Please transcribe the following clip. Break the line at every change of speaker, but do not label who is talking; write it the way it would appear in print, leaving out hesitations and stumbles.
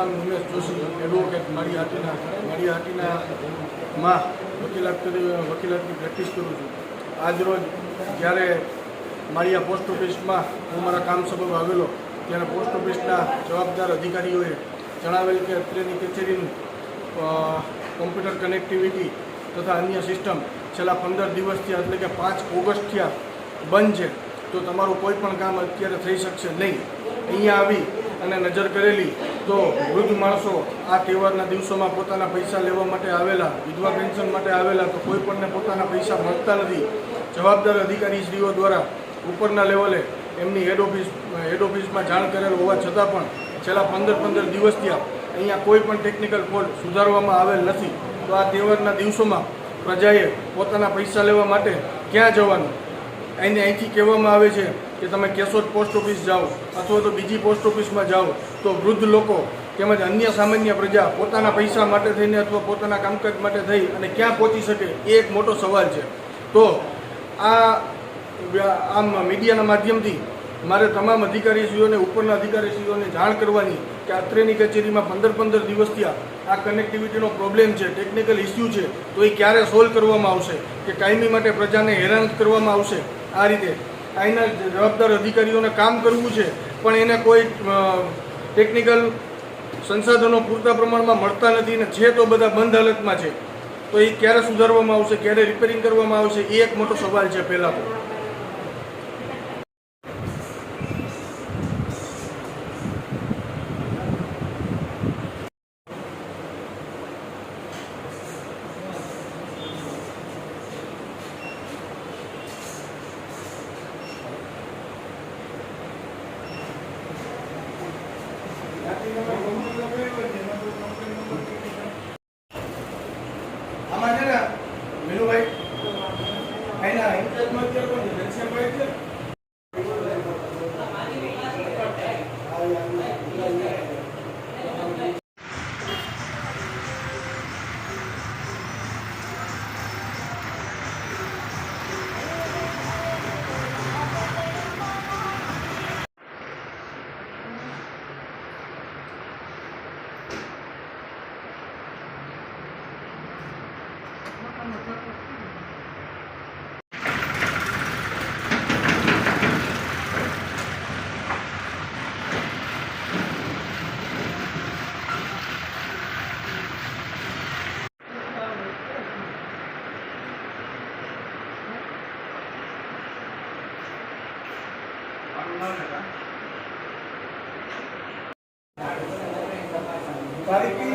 નામ ઉમેશ જોશી, એડવોકેટ માળિયાહાટીના માં વકીલાતની પ્રેક્ટિસ કરું છું. આજરોજ જ્યારે માળિયા પોસ્ટ ઓફિસમાં હું મારા કામ સબબ આવેલો ત્યારે પોસ્ટ ઓફિસના જવાબદાર અધિકારીઓએ જણાવેલ કે અત્રેની કચેરીનું કોમ્પ્યુટર કનેક્ટિવિટી તથા અન્ય સિસ્ટમ છેલ્લા 15 દિવસથી એટલે કે 5 ઓગસ્ટથી બંધ છે, તો તમારું કોઈ પણ કામ અત્યારે થઈ શકશે નહીં. અહીંયા આવી અને નજર કરેલી તો વૃદ્ધ માણસો આ તહેવારના દિવસોમાં પોતાના પૈસા લેવા માટે આવેલા, વિધવા પેન્શન માટે આવેલા, તો કોઈ પણને પોતાના પૈસા મળતા નથી. જવાબદાર અધિકારીશ્રીઓ દ્વારા ઉપરના લેવલે એમની હેડ ઓફિસમાં જાણ કરેલ હોવા છતાં પણ છેલ્લા 15 દિવસથી અહીંયા કોઈ પણ ટેકનિકલ ફોલ્ટ સુધારવામાં આવેલ નથી. તો આ તહેવારના દિવસોમાં પ્રજાએ પોતાના પૈસા લેવા માટે ક્યાં જવાનું? અહીંથી કહેવામાં આવે છે કે તમે કેશોદ પોસ્ટ ઓફિસ જાઓ અથવા તો બીજી પોસ્ટ ઓફિસમાં જાઓ, તો વૃદ્ધ લોકો તેમજ અન્ય સામાન્ય પ્રજા પોતાના પૈસા માટે થઈને અથવા પોતાના કામકાજ માટે થઈ અને ક્યાં પહોંચી શકે એ એક મોટો સવાલ છે. તો આમ મીડિયાના માધ્યમથી મારે તમામ અધિકારીશ્રીઓને, ઉપરના અધિકારીશ્રીઓને જાણ કરવાની કે અત્રેની કચેરીમાં 15 દિવસથી આ કનેક્ટિવિટીનો પ્રોબ્લેમ છે, ટેકનિકલ ઇસ્યુ છે, તો એ ક્યારે સોલ્વ કરવામાં આવશે કે કાયમી માટે પ્રજાને હેરાન કરવામાં આવશે? આ રીતે અહીંના જવાબદાર અધિકારીઓને કામ કરવું છે પણ એને કોઈ ટેકનિકલ સંસાધનો પૂરતા પ્રમાણમાં મળતા નથી ને છે તો બધા બંધ હાલતમાં છે. તો એ ક્યારે સુધારવામાં આવશે, ક્યારે રિપેરિંગ કરવામાં આવશે, એ એક મોટો સવાલ છે. પહેલાં તો આમાં છે ને મેનુભાઈ અહીંના ઇન્ચાર્જમાં અત્યારે કોણ છે? ઘનશ્યામભાઈ છે. તારીખ